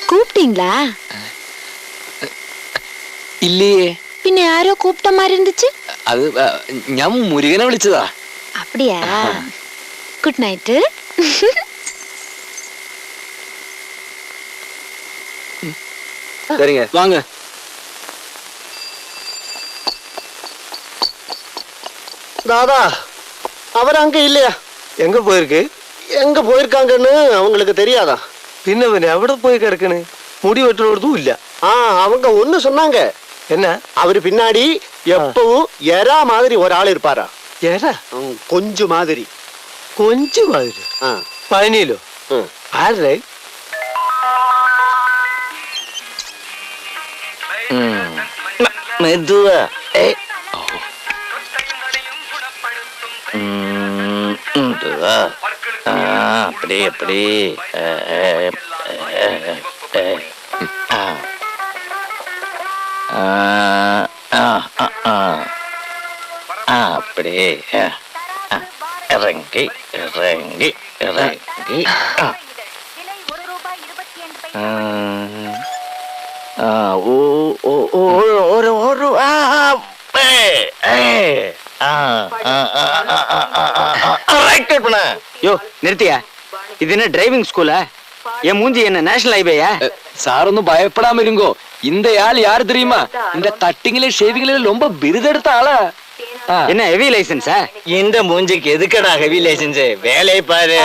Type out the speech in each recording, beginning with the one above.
கூப்பிட்டீங்களா? இல்லையே. பின்ன யாரோ கூப்பிட்ட மாதிரி இருந்துச்சு. அது ഞാൻ മുരുകനെ വിളിച്ചതാ. அப்படியா? Good night. சரிங்க வாங்க. தாதா அவர் அங்க இல்லையா? எங்க போயிருக்கு? எங்க போயிருக்காங்கன்னு அவங்களுக்கு தெரியாதா? பின்ன எവിടെ போய் கிடக்குன்னு முடி வெட்டுறதும் இல்ல. அவங்க ஒண்ணு சொன்னாங்க. என்ன? அவரு பின்னாடி எப்பவும் எறா மாதிரி ஒரு ஆள் இருப்பாரா? எறா? கொஞ்சம் மாதிரி. கொஞ்சம் மாதிரி? പഴനിയിലോ? ആരുടെ? മെതുവാ. அப்படி அப்படி அப்படி இறங்கி இறங்கி இறங்கி யோ நிறுத்தியா? இது என்ன டிரைவிங் ஸ்கூலா? என் மூஞ்சி என்ன நேஷனல் ஹைவேயா? சார் ஒன்னும் பயப்படாம இருங்கோ. இந்த ஆள் யாரு தெரியுமா? இந்த கட்டிங்ல ஷேவிங்ல ரொம்ப விருதெடுத்த ஆளா. என்ன ஹெவி லைசன்ஸா? இந்த மூஞ்சிக்கு எதுக்கடா ஹெவி லைசன்ஸ்? வேலையை பாரு.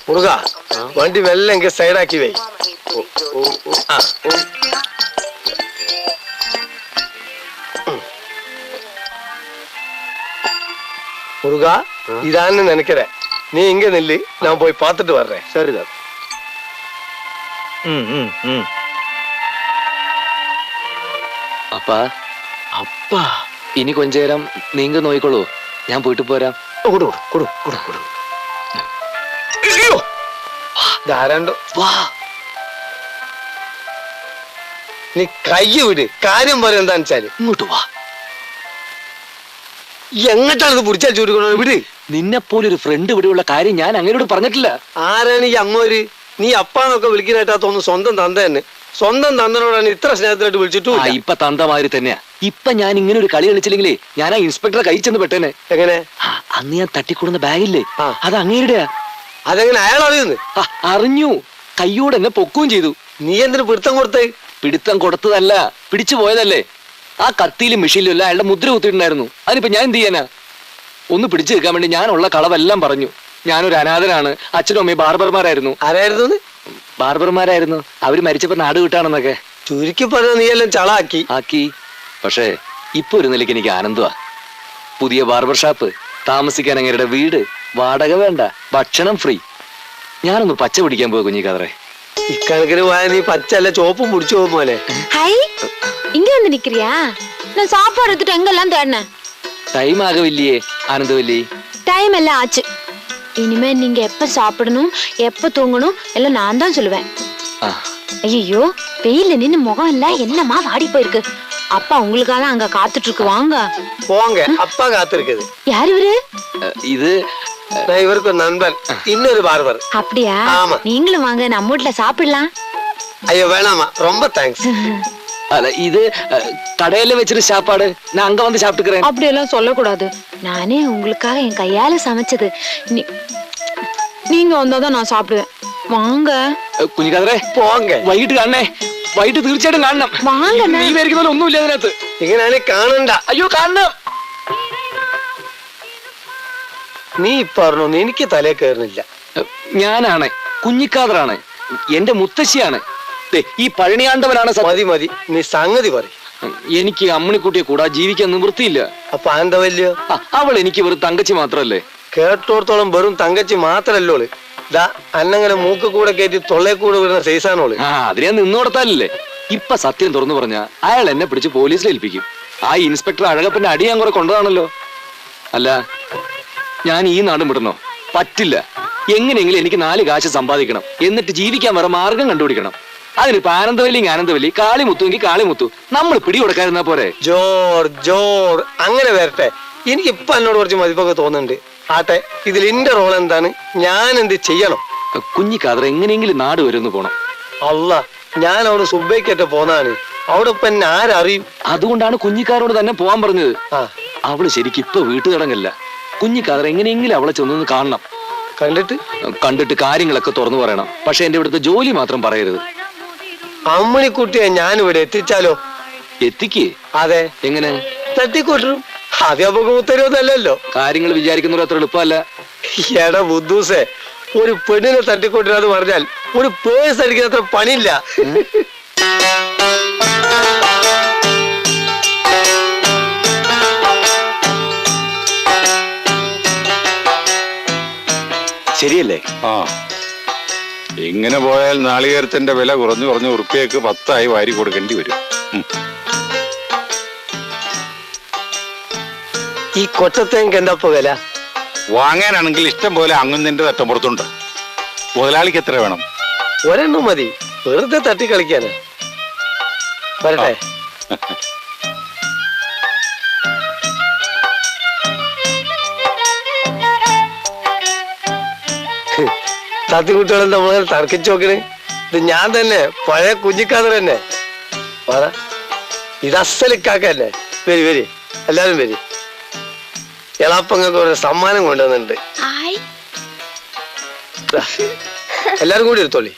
முருகா வண்டி வெள்ள இங்க சைடாக்கி வை. முருகா இதான்னு நினைக்கிறேன். நீ இங்க நில்லு, நான் போய் பார்த்துட்டு வர்றேன். சரிதான். அப்பா அப்பா ഇനി கொஞ்ச നേരം നീങ്ക നോയിക്കോളൂ. ഞാൻ പോയിട്ട് പോരാം. നീ കൈ വിട്. കാര്യം പറയാൻ എന്താന്ന് വെച്ചാല് ഇങ്ങോട്ട് വാ. എങ്ങോട്ടാണ് പിടിച്ചാൽ ചൂടിക്കൊണ്ടു? വിട്. നിന്നെ പോലൊരു ഫ്രണ്ട് ഇവിടെയുള്ള കാര്യം ഞാൻ അങ്ങനോട് പറഞ്ഞിട്ടില്ല. ആരാണ് ഈ അങ്ങോര്? നീ അപ്പാന്നൊക്കെ വിളിക്കാനായിട്ടാ തോന്നുന്നു. സ്വന്തം തന്ത തന്നെ. സ്വന്തം തന്തനോടാണ് ഇത്ര സ്നേഹത്തിലായിട്ട് വിളിച്ചിട്ടു. ഇപ്പൊ തന്തമാതിരി തന്നെയാ. ഇപ്പൊ ഞാൻ ഇങ്ങനെ ഒരു കളി കളിച്ചില്ലെങ്കിലേ ഞാൻ ആ ഇൻസ്പെക്ടറെ കൈ ചെന്ന് പെട്ടേനെ. എങ്ങനെ? അന്ന് ഞാൻ തട്ടിക്കൊടുന്ന ബാഗില്ലേ, അത് അങ്ങേരുടെയാ. അതെങ്ങനെ അയാൾ അറിയുന്നു? അറിഞ്ഞു. കയ്യോടെ എന്നെ പൊക്കുകയും ചെയ്തു. നീ എന്തിനു പിടുത്തം കൊടുത്തേ? പിടുത്തം കൊടുത്തതല്ല, പിടിച്ചു പോയതല്ലേ. ആ കത്തിയിലും മിഷീലും എല്ലാം അയാളുടെ മുദ്ര കുത്തിയിട്ടുണ്ടായിരുന്നു. അതിനിപ്പോ ഞാൻ എന്ത് ചെയ്യാനാ? ഒന്ന് പിടിച്ചു നിൽക്കാൻ വേണ്ടി ഞാനുള്ള കളവെല്ലാം പറഞ്ഞു. ഞാനൊരു അനാഥനാണ്, അച്ഛനും അമ്മയും ബാർബർമാരായിരുന്നു. ആരായിരുന്നു? ബാർബർമാരായിരുന്നു. അവര് മരിച്ചപ്പോ നാട് വിട്ടാണെന്നൊക്കെ ചുരുക്കി പറഞ്ഞ നീ എല്ലാം ചളാക്കി ആക്കി. പക്ഷേ ഇപ്പൊ ഒരു നിലയ്ക്ക് എനിക്ക് ആനന്ദമാ. പുതിയ ബാർബർ ഷാപ്പ്, താമസിക്കാൻ അങ്ങേരുടെ വീട്, വാടക വേണ്ട, ഭക്ഷണം ഫ്രീ. ഞാനൊന്ന് പച്ച പിടിക്കാൻ പോയ കുഞ്ഞിക്കാതറേ. ഇക്കണക്കിന് പോയാൽ നീ പച്ചല്ല ചോപ്പും പിടിച്ചു പോകും പോലെ. இங்க வந்து நிக்கிறியா? நான் சாப்பாடு எடுத்துட்டு எங்கெல்லாம் தேடினேன். டைம் ஆகவில்லையே ஆனந்தவல்லி. டைம் எல்லாம் ஆச்சு. இனிமே நீங்க எப்ப சாப்பிடணும் எப்ப தூங்கணும் எல்லாம் நான் தான் சொல்லுவேன். ஐயோ வெயில நின்னு முகம் எல்லாம் என்னமா வாடி போயிருக்கு. அப்பா உங்களுக்காக அங்க காத்துட்டு இருக்கு. வாங்க போங்க. அப்பா காத்திருக்குது. யார் இவரு? இது இவருக்கு நண்பன், இன்னொரு பார்பர். அப்படியா? நீங்களும் வாங்க, நம்ம வீட்டுல சாப்பிடலாம். ஐயோ வேணாமா, ரொம்ப தேங்க்ஸ். அல்ல இது கடையில வச்சிரு சாப்பாடு, நான் அங்க வந்து சாப்பிட்டுக்கிறேன். அப்படி எல்லாம் சொல்லக்கூடாது. நானே உங்களுக்காக என் கையால சமைச்சது. நீங்க வந்தாதான் நான் சாப்பிடுவேன். வாங்க കുഞ്ഞിക്കാതറേ പോങ്ക. വൈകിട്ട് കാണണേ. വൈകിട്ട് തീർച്ചയായിട്ടും കാണണം. വാങ്ങ. നീ വിചാരിക്കുന്ന പോലെ ഒന്നുമില്ല അതിനകത്ത്. ഇങ്ങനെ കാണണ്ട. അയ്യോ കാണണം. നീ പറഞ്ഞു എനിക്ക് തലേ കയറുന്നില്ല. ഞാനാണ് കുഞ്ഞിക്കാതറാണ്, എന്റെ മുത്തശ്ശിയാണ്. ഈ പഴനിയാണ്ടവനാണ്. മതി മതി, നീ സംഗതി പറയും. എനിക്ക് അമ്മണിക്കുട്ടിയെ കൂടാ ജീവിക്കാൻ നിവൃത്തിയില്ല. അപ്പൊ ആന്തവല്യോ? അവൾ എനിക്ക് വെറും തങ്കച്ചി മാത്രല്ലേ. കേട്ടോടത്തോളം വെറും തങ്കച്ചി മാത്രല്ലോള്. അന്നങ്ങനെ മൂക്ക് കൂടെ കയറ്റി തൊള്ളേ കൂടെ വരുന്ന സൈസാണോള്. അതിനെ നിന്നോടത്താലല്ലേ. ഇപ്പൊ സത്യം തുറന്നു പറഞ്ഞ അയാൾ എന്നെ പിടിച്ച് പോലീസിൽ ഏൽപ്പിക്കും. ആ ഇൻസ്പെക്ടർ അഴകപ്പന്റെ അടി ഞാൻ കുറെ കൊണ്ടതാണല്ലോ. അല്ല ഞാൻ ഈ നാടും വിടണോ? പറ്റില്ല. എങ്ങനെയെങ്കിലും എനിക്ക് 4 കാശ് സമ്പാദിക്കണം, എന്നിട്ട് ജീവിക്കാൻ വേറെ മാർഗം കണ്ടുപിടിക്കണം. അതിനിപ്പോ ആനന്ദവല്ലി കാളിമുത്തുവെങ്കിൽ കാളിമുത്തു, നമ്മൾ പിടി കൊടുക്കാതിരുന്നാ പോരെ. ജോർ അങ്ങനെ വരട്ടെ. എനിക്ക് ഇപ്പൊ എന്നോട് കുറച്ച് മതിപ്പൊക്കെ തോന്നുന്നുണ്ട്. ആട്ടെ, ഇതിൽ എന്റെ റോൾ എന്താണ്? ഞാൻ എന്ത് ചെയ്യണം? കുഞ്ഞിക്കാതർ എങ്ങനെയെങ്കിലും നാട് വരെ ഒന്ന് പോണം. അല്ല, ഞാൻ അവിടെ സുബൈക്കറ്റ പോന്നാണ്. അവിടെ ഇപ്പൊ എന്നെ ആരറിയും? അതുകൊണ്ടാണ് കുഞ്ഞിക്കാരോട് തന്നെ പോവാൻ പറഞ്ഞത്. ആ, അവള് ശരിക്കും ഇപ്പൊ വീട്ടുകിടങ്ങല്ല. കുഞ്ഞിക്കാതർ എങ്ങനെയെങ്കിലും അവളെ ചെന്നൊന്ന് കാണണം. കണ്ടിട്ട് കാര്യങ്ങളൊക്കെ തുറന്നു പറയണം. പക്ഷെ എന്റെ ഇവിടുത്തെ ജോലി മാത്രം പറയരുത്. അമ്മണിക്കുട്ടിയെ ഞാൻ ഇവിടെ എത്തിച്ചാലോ? എത്തിക്കേ? അതെ. എങ്ങനെ? തട്ടിക്കൂട്ടും. അധ്യാപക ഉത്തരവൊന്നല്ലോ. കാര്യങ്ങൾ വിചാരിക്കുന്നത് അത്ര എളുപ്പമല്ല. എടാ ബുദ്ധൂസേ, ഒരു പെണ്ണിനെ തട്ടിക്കൂട്ടിനാന്ന് പറഞ്ഞാൽ ഒരു പേഴ്സ് അടിക്കുന്ന അത്ര പണിയില്ല. ശരിയല്ലേ? ആ, ഇങ്ങനെ പോയാൽ നാളികേരത്തിന്റെ വില കുറഞ്ഞു ഉറുപ്പിയക്ക് 10 വാരി കൊടുക്കേണ്ടി വരും. ഈ കൊച്ചത്തേക്ക് എന്താ വില? വാങ്ങാനാണെങ്കിൽ ഇഷ്ടം പോലെ അങ്ങുന്നതിന്റെ തട്ടമ്പുറത്തുണ്ട്. മുതലാളിക്ക് എത്ര വേണം? ഒരെണ്ണം മതി, വെറുതെ തട്ടിക്കളിക്കാന്. വരട്ടെ. തട്ടിക്കുട്ടികളും നമ്മളെ തർക്കിച്ചു നോക്കണ്. ഇത് ഞാൻ തന്നെ, പഴയ കുഞ്ഞിക്കാതർ തന്നെ. പറ, ഇത് അസലിക്കാക്കല്ലേ. വരി വരി, എല്ലാരും വരി. എളാപ്പങ്ങൾക്ക് ഒരു സമ്മാനം കൊണ്ടുവന്നിട്ടുണ്ട്. എല്ലാരും കൂടി എടുത്തോളി.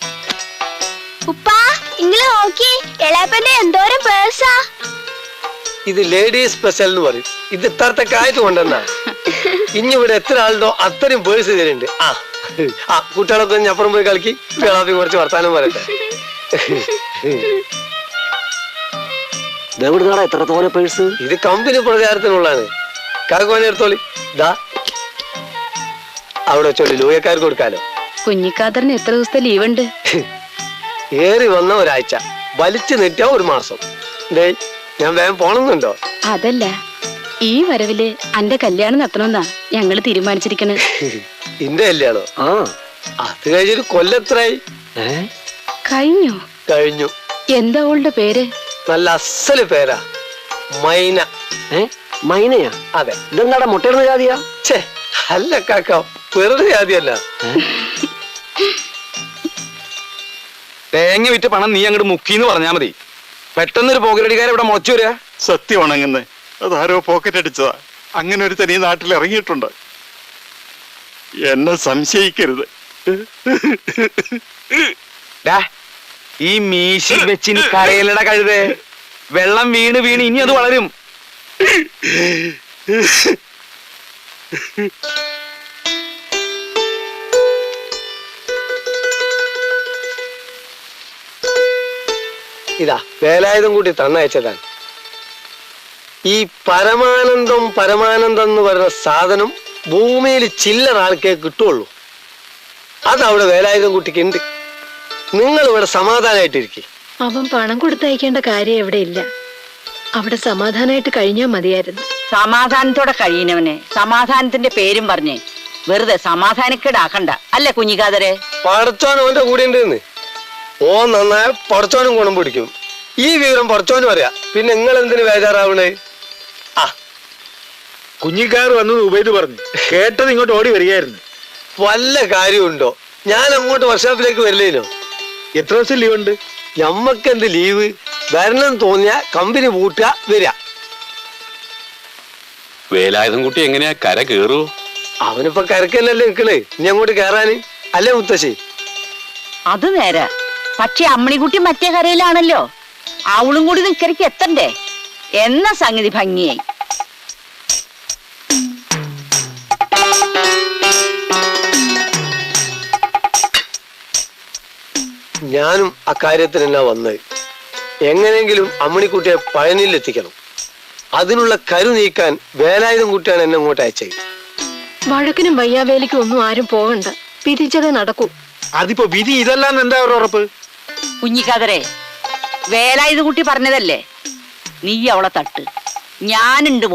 ഇത് ലേഡീസ് സ്പെഷ്യൽ എന്ന് പറയും. ഇത് ഇത്രത്തെ ആയിട്ട് കൊണ്ടുവന്നാ. ഇനി ഇവിടെ എത്ര ആളുണ്ടോ അത്രയും പേഴ്സ് ഇതിലുണ്ട്. ആ കുട്ടികളൊക്കെ അപ്പുറം പോയി കളിക്കി. എളാപ്പി കുറച്ച് വർത്താനം പറയട്ടെ. എത്രത്തോളം പേഴ്സ്? ഇത് കമ്പനി പ്രചാരത്തിനുള്ളതാണ്. കാക്കോനെ എടുത്തോളി. ദാ അവിടെ വെച്ചോളി, ലൂയക്കാർക്ക് കൊടുക്കാലോ. കുഞ്ഞിക്കാതറിന് എത്ര ദിവസത്തെ ലീവ് ഉണ്ട്? ഏറി വന്ന ഒരാഴ്ച, വലിച്ചു നീട്ടിയ 1 മാസം. ഞാൻ വേഗം പോണമെന്നുണ്ടോ? അതല്ല, ഈ വരവില് അന്റെ കല്യാണം നടത്തണമെന്നാ ഞങ്ങള് തീരുമാനിച്ചിരിക്കണേ. ഇന്റെ കല്യാണോ? ആ, അത് കഴിഞ്ഞൊരു കൊല്ലത്രായി. കഴിഞ്ഞു? കഴിഞ്ഞു. എന്താ അവളുടെ പേര്? നല്ല അസല് പേരാ, മൈന. മൈനയാ? അതെ. ഇതെന്താടാ മുട്ടയിടുന്ന ജാതിയാ? ഛേ, അല്ല കാക്ക, വെറുതെ ജാതിയല്ല. തേങ്ങ വിറ്റ് പണം നീ അങ്ങോട്ട് മുക്കിന്ന് പറഞ്ഞാ മതി. പെട്ടെന്നൊരു പോക്കറ്റടിക്കാരെ ഇവിടെ മുളച്ചു വരിക. സത്യമാണെങ്ങനെ അതാരോ പോക്കറ്റ് അടിച്ചതാ. അങ്ങനെ ഒരു തനി നാട്ടിൽ ഇറങ്ങിയിട്ടുണ്ട്. എന്നെ സംശയിക്കരുത്. ഈ മീശി വെച്ചിന് കരയിലട കഴുതേ. വെള്ളം വീണ് വീണ് ഇനി അത് വളരും. ഇതാ വേലായുധം കൂട്ടി തന്നയച്ചതാണ്. ഈ പരമാനന്ദം എന്ന് പറയുന്ന സാധനം ഭൂമിയിൽ ചില്ലറ ആൾക്കേ കിട്ടുള്ളൂ. അതവിടെ വേലായുധം കുട്ടിക്ക് ഉണ്ട്. നിങ്ങൾ ഇവിടെ സമാധാനമായിട്ടിരിക്കും. അവൻ പണം കൊടുത്തയക്കേണ്ട കാര്യം എവിടെ ഇല്ല. അവിടെ സമാധാനമായിട്ട് കഴിഞ്ഞാൽ മതിയായിരുന്നു. സമാധാനത്തോടെ കഴിയുന്നവനെ സമാധാനത്തിന്റെ പേരും പറഞ്ഞേ വെറുതെ സമാധാനക്കേടാക്കണ്ട. അല്ലേ കുഞ്ഞിക്കാതരെ? പടച്ചോൻ അവന്റെ കൂടെ ഉണ്ടെന്ന്. ഓ നന്നായ പടച്ചോനും ഗുണം പിടിക്കും. ഈ വിവരം പടച്ചോനും അറിയാം. പിന്നെ നിങ്ങൾ എന്തിനു ബേജാറാവണേ? ആ, കുഞ്ഞിക്കാർ വന്നത് ഉപയോഗിച്ച് പറഞ്ഞു കേട്ടത് ഇങ്ങോട്ട് ഓടി വരികയായിരുന്നു. വല്ല കാര്യമുണ്ടോ? ഞാൻ അങ്ങോട്ട് വർക്ക്ഷോപ്പിലേക്ക് വരില്ലേനോ? എത്ര ദിവസം ലീവ് ഉണ്ട്? ഞമ്മക്കെന്ത് ലീവ്? വരണം തോന്നിയ കമ്പനി പൂട്ടുക, വരിക. വേലായുധം കുട്ടി എങ്ങനെയാ കര കേറൂ? അവനിപ്പോ കരക്കല്ലല്ലേ നിക്കണേ, ഇനി അങ്ങോട്ട് കേറാന്. അല്ലേ മുത്തശ്ശി? അത് നേരെ. പക്ഷെ അമ്മണിക്കുട്ടി മറ്റേ കരയിലാണല്ലോ. അവളും കൂടി നിക്കരയ്ക്ക് എത്തണ്ടേ എന്ന സംഗതി ഭംഗിയായി. ഞാനും അക്കാര്യത്തിന് എന്നാ വന്നത്. എങ്ങനെങ്കിലും അമ്മണിക്കുട്ടിയെ പഴനിയിൽ എത്തിക്കണം. അതിനുള്ള കരു നീക്കാൻ വേലായുധം കുട്ടിയാണ് എന്നെ അങ്ങോട്ട് അയച്ചത്. വഴക്കിനും വയ്യാവേലിക്കും ഒന്നും ആരും പോകണ്ട. പിരിച്ചതേ നടക്കൂ. അതിപ്പോ വിധി ഇതല്ലാന്ന് എന്താ ഒരു ഉറപ്പ്? കുഞ്ഞിക്കാതരെ, വേലായുധ കുട്ടി പറഞ്ഞതല്ലേ, നീ അവളെ തട്ട്. ഞാനുണ്ട്.